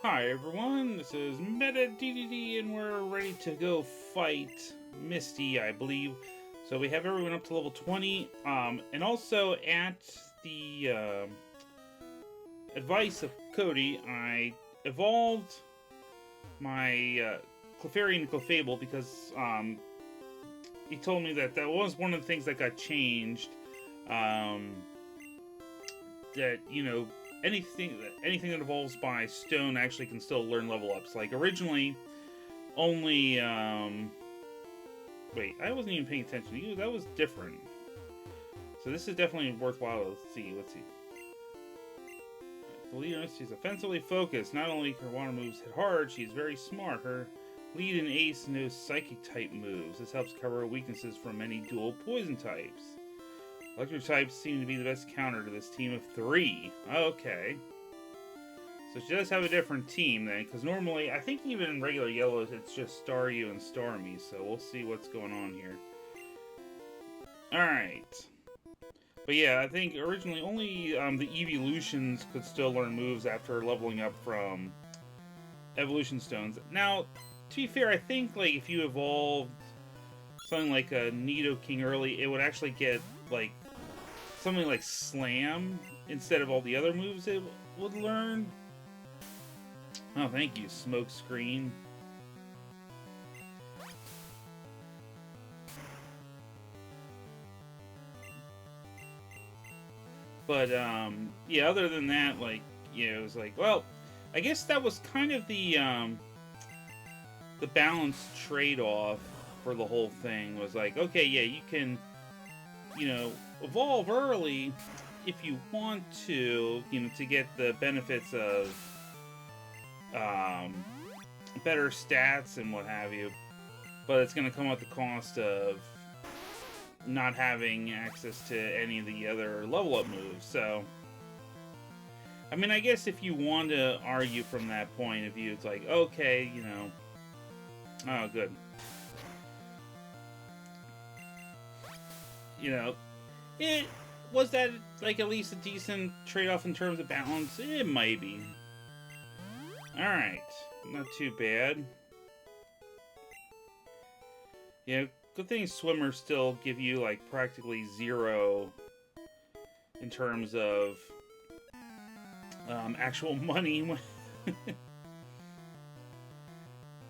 Hi everyone, this is MetaDedede and we're ready to go fight Misty, I believe. So we have everyone up to level 20, and also at the advice of Cody, I evolved my Clefairy and Clefable because he told me that that was one of the things that got changed. That, you know, anything that evolves by stone actually can still learn level ups. Like originally, only wait, I wasn't even paying attention to you. That was different. So this is definitely worthwhile to see. Let's see. The leader, she's offensively focused. Not only her water moves hit hard, she's very smart. Her lead and ace knows psychic type moves. This helps cover her weaknesses from many dual poison types. Electric types seem to be the best counter to this team of 3. Okay. So she does have a different team then, because normally, I think even in regular yellows, it's just Staryu and Starmie, so we'll see what's going on here. Alright. But yeah, I think originally only the Evolutions could still learn moves after leveling up from Evolution Stones. Now, to be fair, I think like if you evolved something like a Nidoking early, it would actually get like something like Slam instead of all the other moves it would learn. Oh, thank you, Smoke Screen. But yeah, other than that, like, yeah, it was like, well, I guess that was kind of the balanced trade-off for the whole thing. Was like, okay, yeah, you can, you know, evolve early if you want to, you know, to get the benefits of better stats and what have you, but it's going to come at the cost of not having access to any of the other level up moves. So, I mean, I guess if you want to argue from that point of view, it's like, okay, you know, oh, good. You know, it was that like at least a decent trade-off in terms of balance. It might be. All right, not too bad. Yeah, good thing swimmers still give you like practically 0 in terms of actual money.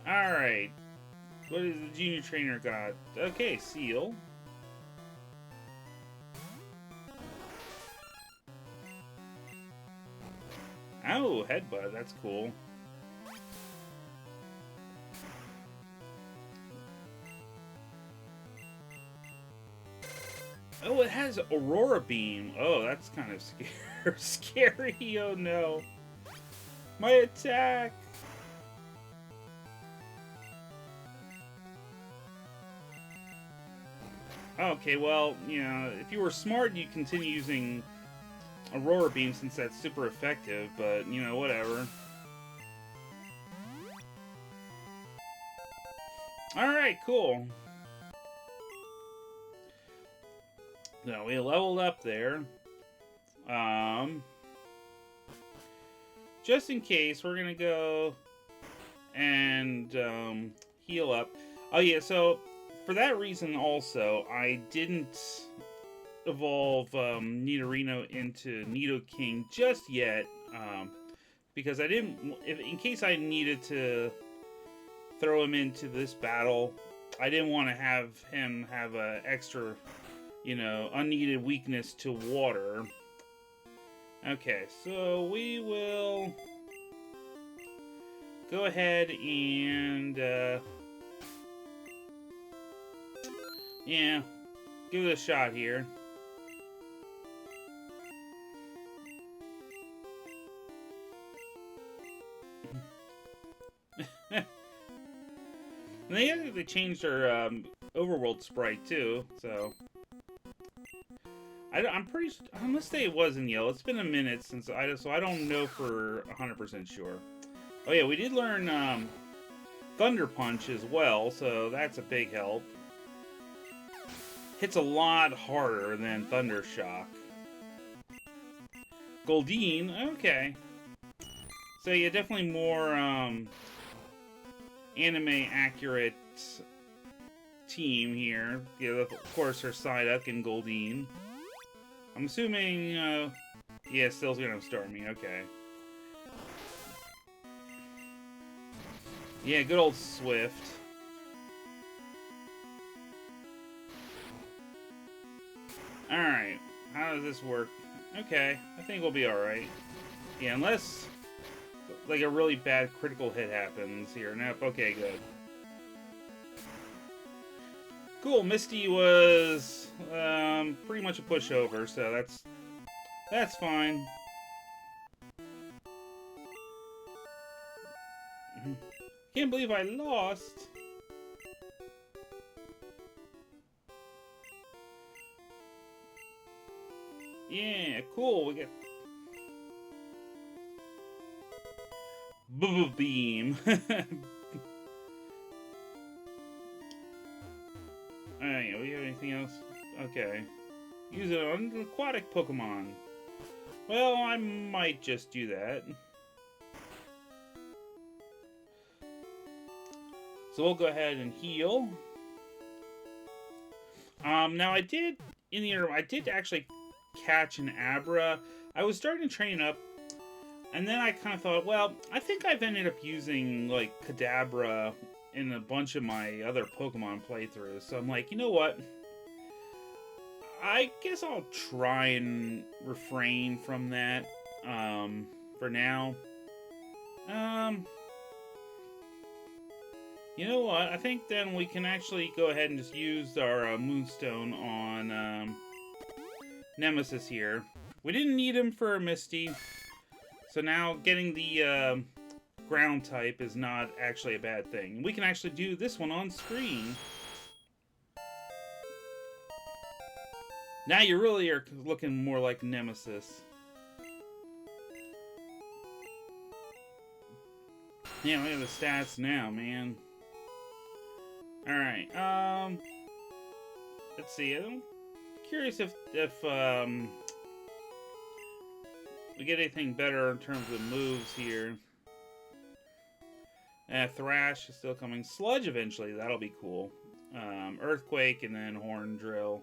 All right, what is the junior trainer got? Okay, Seal. Oh, headbutt. That's cool. Oh, it has Aurora Beam. Oh, that's kind of scary. Oh no. My attack. Okay, well, you know, if you were smart, you'd continue using Aurora Beam since that's super effective, but, you know, whatever. Alright, cool. So, we leveled up there. Just in case, we're gonna go and heal up. Oh yeah, so for that reason also, I didn't evolve Nidorino into Nidoking just yet, because I didn't, in case I needed to throw him into this battle, I didn't want to have him have a extra, you know, unneeded weakness to water. Okay, so we will go ahead and yeah, give it a shot here. And they changed their overworld sprite too, so I'm pretty. I must say it was in yellow. It's been a minute since so I don't know for 100% sure. Oh yeah, we did learn Thunder Punch as well, so that's a big help. Hits a lot harder than Thunder Shock. Goldeen, okay. So yeah, definitely more anime accurate team here. Yeah, of course, her Psyduck and Goldeen. I'm assuming, yeah, still's gonna have Starmie, okay. Yeah, good old Swift. Alright, how does this work? Okay, I think we'll be alright. Yeah, unless, like, a really bad critical hit happens here. Nope, okay, good. Cool, Misty was pretty much a pushover, so that's fine. Can't believe I lost. Yeah, cool. We get Bubblebeam. Alright, we have anything else? Okay. Use it on an aquatic Pokemon. Well, I might just do that. So we'll go ahead and heal. Now I did actually catch an Abra. I was starting to train up, and then I kind of thought, well, I think I've ended up using like Kadabra in a bunch of my other Pokemon playthroughs. So I'm like, you know what? I guess I'll try and refrain from that for now. You know what? I think then we can actually go ahead and just use our Moonstone on Nemesis here. We didn't need him for Misty, so now getting the ground type is not actually a bad thing. We can actually do this one on screen. Now you really are looking more like Nemesis. Yeah, look at the stats now, man. Alright, let's see. I'm curious if we get anything better in terms of moves here. Thrash is still coming. Sludge eventually, that'll be cool. Earthquake and then Horn Drill.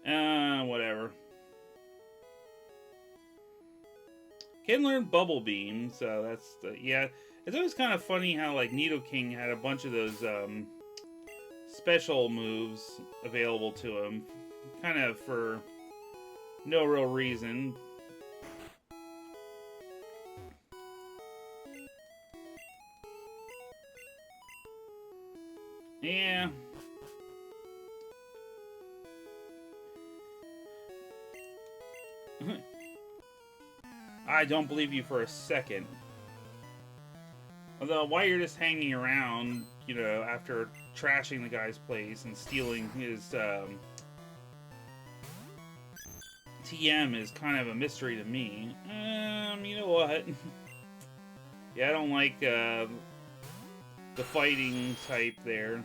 Whatever. Can learn Bubble Beam, so that's the, yeah. It's always kind of funny how like Nidoking had a bunch of those special moves available to him, kind of for no real reason. Yeah. I don't believe you for a second. Although, while you're just hanging around, you know, after trashing the guy's place and stealing his TM is kind of a mystery to me. You know what? Yeah, I don't like the fighting type there.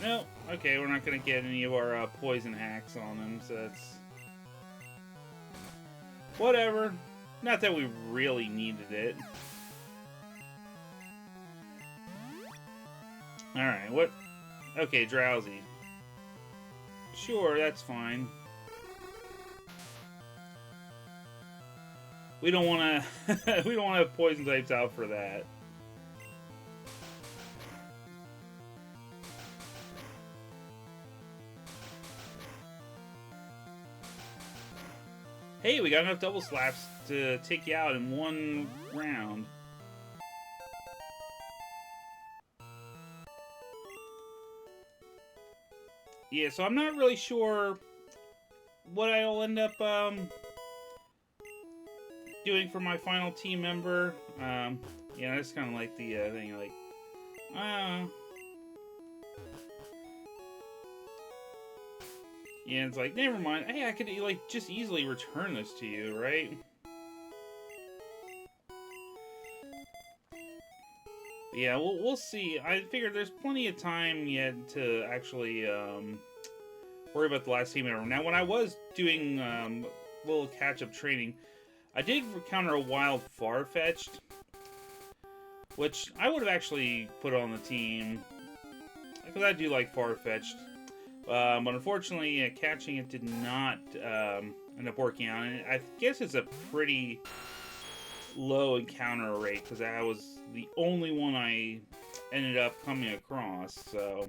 No, okay, we're not going to get any of our poison hacks on him, so that's... whatever. Not that we really needed it. Alright, what... okay, Drowsy. Sure, that's fine. We don't want to... we don't want to have poison types out for that. Hey, we got enough double slaps to take you out in one round. Yeah, so I'm not really sure what I'll end up doing for my final team member. Yeah, that's kind of like the thing, like, yeah, it's like, never mind. Hey, I could, like, just easily return this to you, right? Yeah, we'll see. I figured there's plenty of time yet to actually worry about the last team member. Now, when I was doing little catch-up training, I did encounter a wild Farfetch'd, which I would have actually put on the team, because I do like Farfetch'd. But unfortunately, catching it did not end up working out. And I guess it's a pretty low encounter rate, because that was the only one I ended up coming across, so...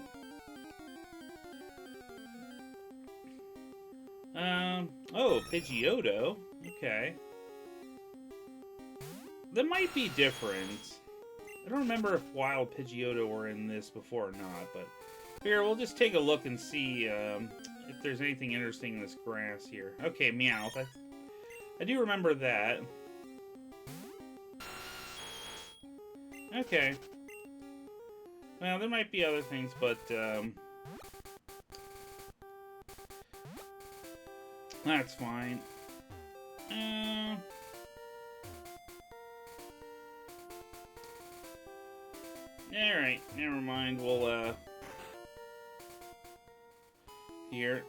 oh, Pidgeotto. Okay. That might be different. I don't remember if Wild Pidgeotto were in this before or not, but... Here, we'll just take a look and see if there's anything interesting in this grass here. Okay, Meowth. I do remember that. Okay. Well, there might be other things, but that's fine. Alright, never mind. We'll, here.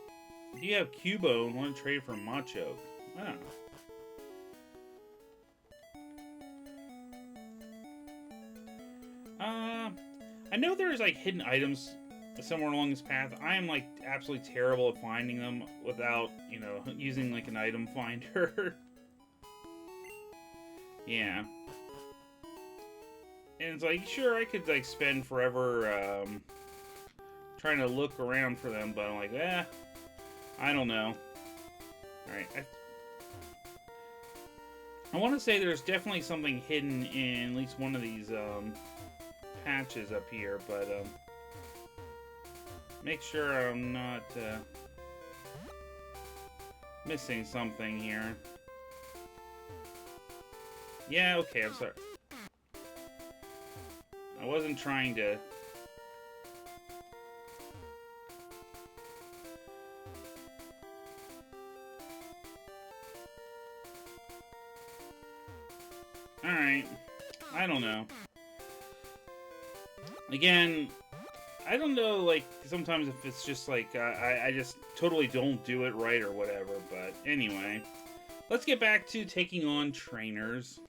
Do you have Cubo and want to trade for Machoke? Oh. I know there's like hidden items somewhere along this path. I am like absolutely terrible at finding them without, you know, using like an item finder. Yeah. And it's like, sure, I could like spend forever trying to look around for them, but I'm like, I don't know. Alright, I want to say there's definitely something hidden in at least one of these patches up here, but make sure I'm not missing something here. Yeah, okay, I'm sorry. I wasn't trying to... Alright. I don't know. Again, I don't know, like, sometimes if it's just like, I just totally don't do it right or whatever, but anyway. Let's get back to taking on trainers.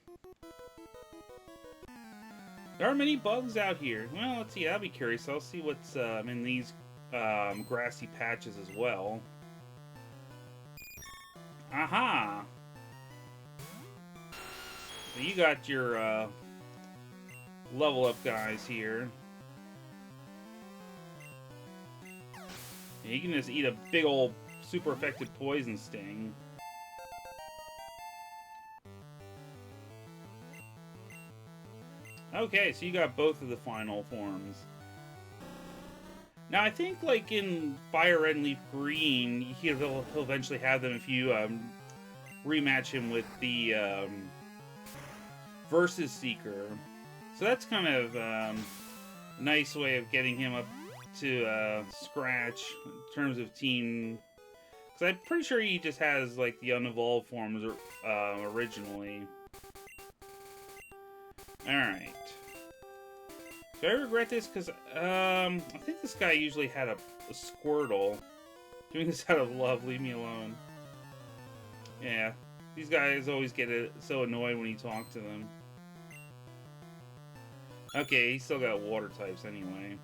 There are many bugs out here. Well, let's see, I'll be curious. I'll see what's in these grassy patches as well. Aha! So you got your level up guys here. And you can just eat a big old super effective poison sting. Okay, so you got both of the final forms. Now, I think, like, in Fire Red and Leaf Green, he'll eventually have them if you rematch him with the Versus Seeker. So that's kind of a nice way of getting him up to scratch in terms of team. Because I'm pretty sure he just has, like, the unevolved forms originally. Alright. Do I regret this? Because I think this guy usually had a Squirtle. Doing this out of love, leave me alone. Yeah, these guys always get so annoyed when you talk to them. Okay, he's still got water types anyway.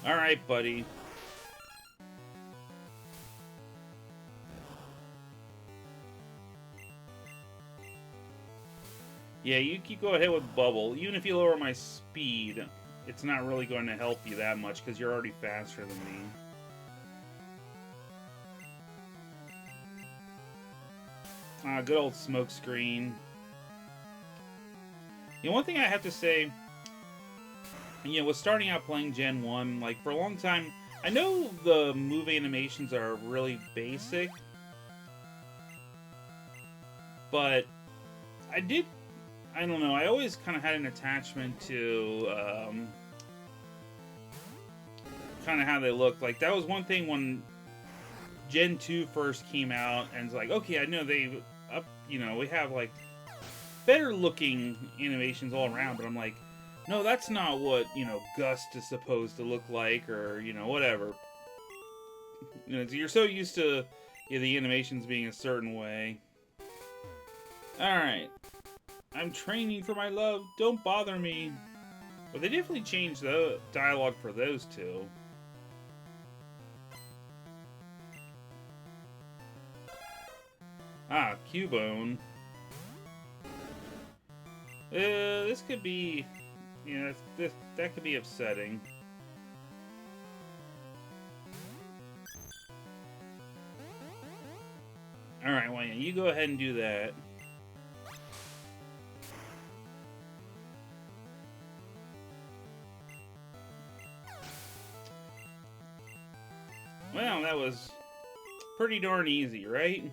Alright, buddy. Yeah, you keep go ahead with Bubble. Even if you lower my speed, it's not really going to help you that much because you're already faster than me. Good old smoke screen. You know, one thing I have to say, you know, with starting out playing Gen 1, like, for a long time, I know the move animations are really basic, but I don't know, I always kind of had an attachment to kind of how they looked. Like, that was one thing when Gen 2 first came out, and it's like, okay, I know they up, you know, we have like better looking animations all around, but I'm like, no, that's not what, you know, Gust is supposed to look like, or, you know, whatever. You know, you're so used to, you know, the animations being a certain way. Alright. I'm training for my love. Don't bother me. But they definitely changed the dialogue for those two. Ah, Cubone. This could be... Yeah, that could be upsetting. Alright, well, yeah, you go ahead and do that. Well, that was pretty darn easy, right?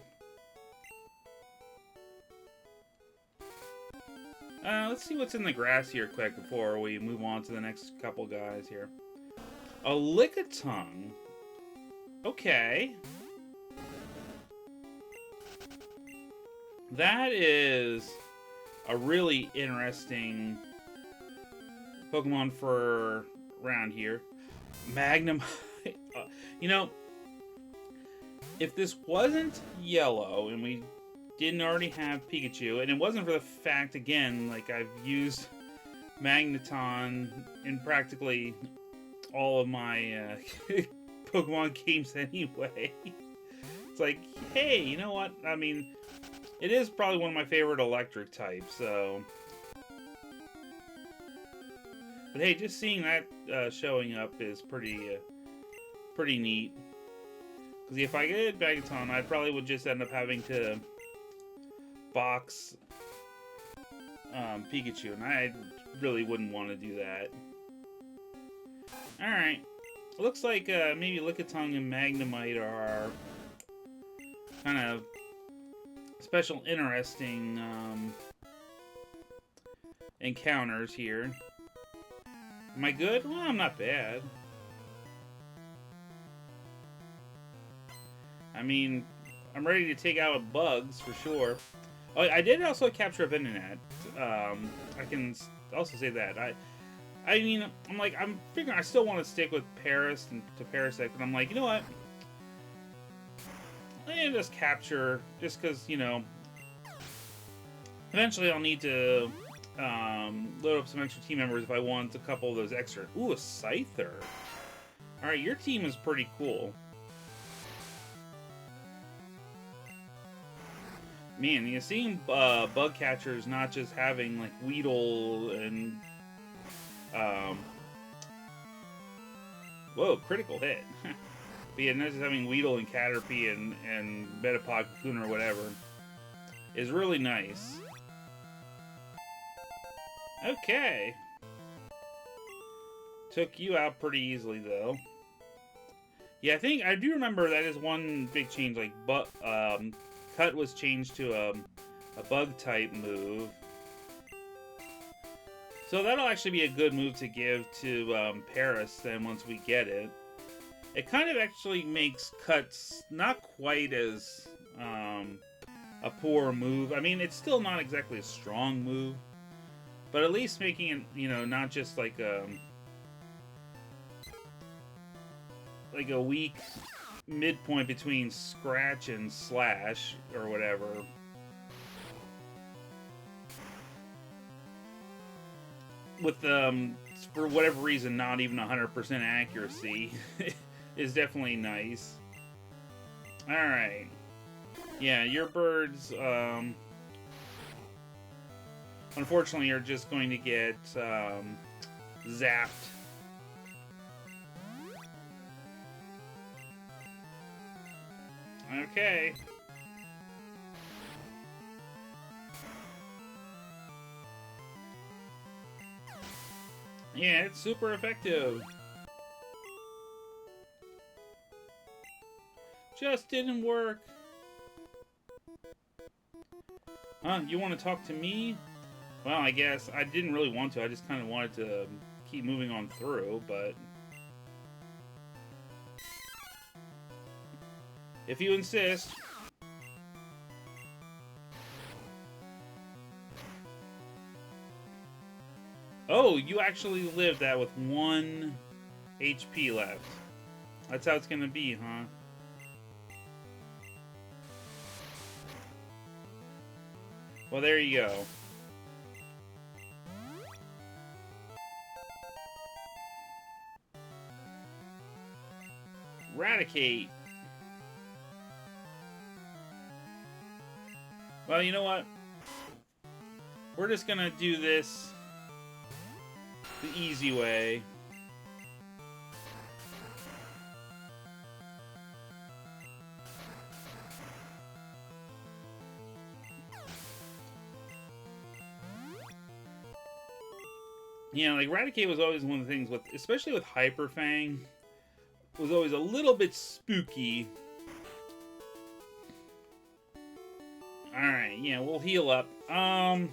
Let's see what's in the grass here quick before we move on to the next couple guys here. A Lickitung. Okay. That is a really interesting Pokemon for around here. Magnum. You know, if this wasn't yellow and we didn't already have Pikachu, and it wasn't for the fact, again, like I've used Magneton in practically all of my Pokemon games anyway. It's like, hey, you know what? I mean, it is probably one of my favorite electric types, so... But hey, just seeing that showing up is pretty neat. Because if I get Magneton, I probably would just end up having to box Pikachu, and I really wouldn't want to do that. Alright. Looks like maybe Lickitung and Magnemite are kind of special, interesting encounters here. Am I good? Well, I'm not bad. I mean, I'm ready to take out bugs for sure. Oh, I did also capture a Venonat. I can also say that. I mean, I'm figuring I still want to stick with Paris and to Parasect, but I'm like, you know what? Let me just capture, just because, you know, eventually I'll need to load up some extra team members if I want a couple of those extra. Ooh, a Scyther. Alright, your team is pretty cool. Man, you know, seeing bug catchers not just having like Weedle and whoa, critical hit. But yeah, not just having Weedle and Caterpie and Metapod, Cocoon, or whatever is really nice. Okay. Took you out pretty easily though. Yeah, I do remember that is one big change, like Cut was changed to a bug type move. So that'll actually be a good move to give to Paris then once we get it. It kind of actually makes Cuts not quite as a poor move. I mean, it's still not exactly a strong move, but at least making it, you know, not just like a weak midpoint between Scratch and Slash or whatever. With for whatever reason not even 100% accuracy is definitely nice. Alright. Yeah, your birds unfortunately are just going to get zapped. Okay. Yeah, it's super effective. Just didn't work. Huh? You want to talk to me? Well, I guess I didn't really want to. I just kind of wanted to keep moving on through, but... If you insist. Oh, you actually lived that with 1 HP left. That's how it's gonna be, huh? Well, there you go. Eradicate. Well, you know what? We're just gonna do this the easy way. Yeah, like Eradicate was always one of the things with, especially with Hyper Fang, was always a little bit spooky. Alright, yeah, we'll heal up. So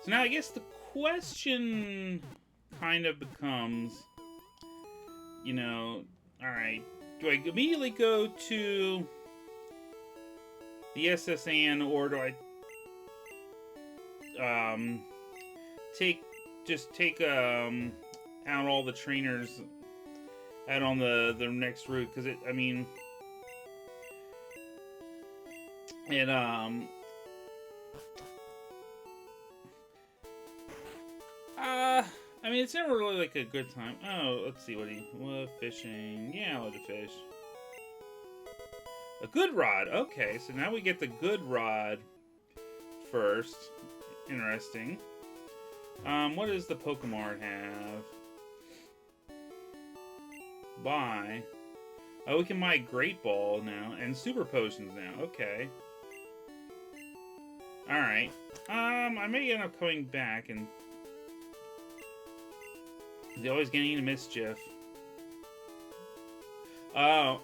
now I guess the question kind of becomes, you know, alright, do I immediately go to the SSN, or do I take out all the trainers out on the next route? Because it, I mean, it I mean, it's never really like a good time. Oh, let's see what fishing. Yeah, I'll do fish. A good rod. Okay, so now we get the good rod first. Interesting. What does the Pokemon have? Buy. Oh, we can buy Great Ball now and Super Potions now. Okay. Alright. I may end up coming back and... He's always getting into mischief. Oh,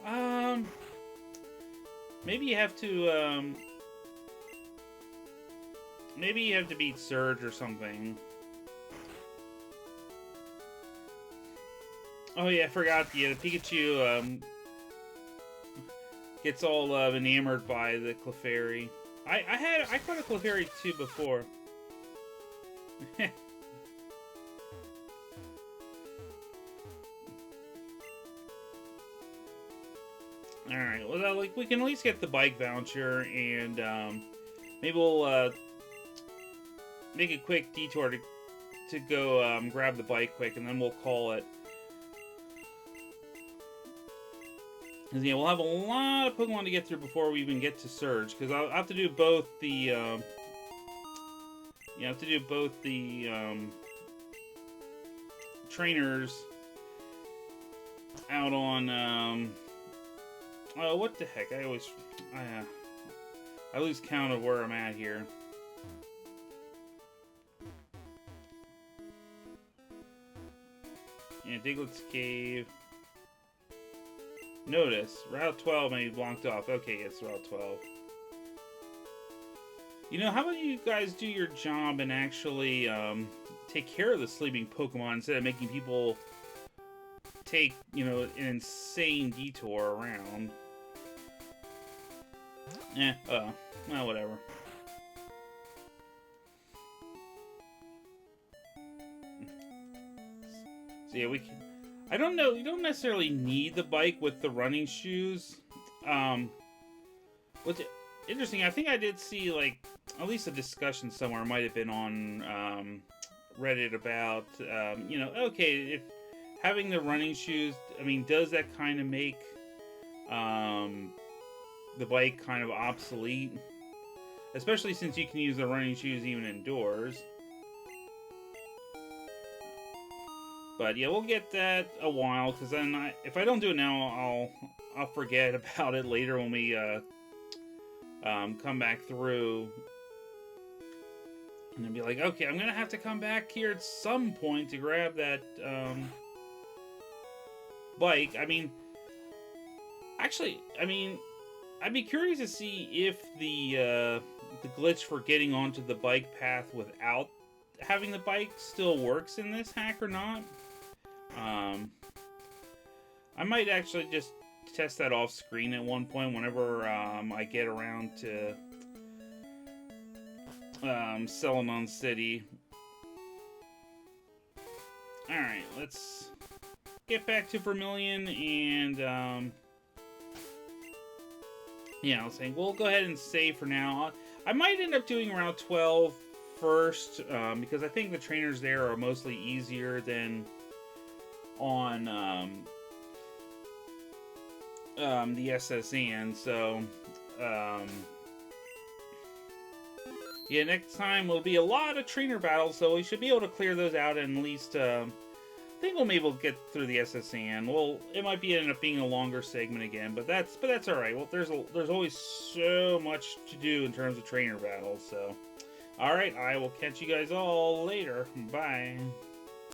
maybe you have to, maybe you have to beat Surge or something. Oh yeah, I forgot. Yeah, the Pikachu, gets all, enamored by the Clefairy. I caught a Clefairy too before. Alright, well, like, we can at least get the bike voucher, and, maybe we'll, make a quick detour to go, grab the bike quick, and then we'll call it. Because, yeah, we'll have a lot of Pokemon to get through before we even get to Surge, because I'll have to do both the, yeah, I have to do both the, trainers out on, oh, what the heck? I lose count of where I'm at here. Yeah, Diglett's Cave. Notice, Route 12 may be blocked off. Okay, it's Route 12. You know, how about you guys do your job and actually take care of the sleeping Pokemon instead of making people take, you know, an insane detour around. Well, whatever. So yeah, we can... I don't know, you don't necessarily need the bike with the running shoes. What's interesting, I think I did see, like, at least a discussion somewhere, might have been on, Reddit about, you know, okay, if having the running shoes, I mean, does that kind of make, the bike kind of obsolete? Especially since you can use the running shoes even indoors. But yeah, we'll get that a while, because then if I don't do it now, I'll forget about it later when we come back through. And then be like, okay, I'm gonna have to come back here at some point to grab that bike. I mean, actually, I mean, I'd be curious to see if the glitch for getting onto the bike path without having the bike still works in this hack or not. I might actually just test that off screen at one point whenever I get around to Celadon City. Alright, let's get back to Vermilion and yeah, I was saying we'll go ahead and save for now. I might end up doing Route 12 first because I think the trainers there are mostly easier than on the SSN, so yeah, next time will be a lot of trainer battles, so we should be able to clear those out and at least I think we'll be able to get through the SSN. Well, it might end up being a longer segment again, but that's all right. Well, there's always so much to do in terms of trainer battles, so all right, I will catch you guys all later. Bye.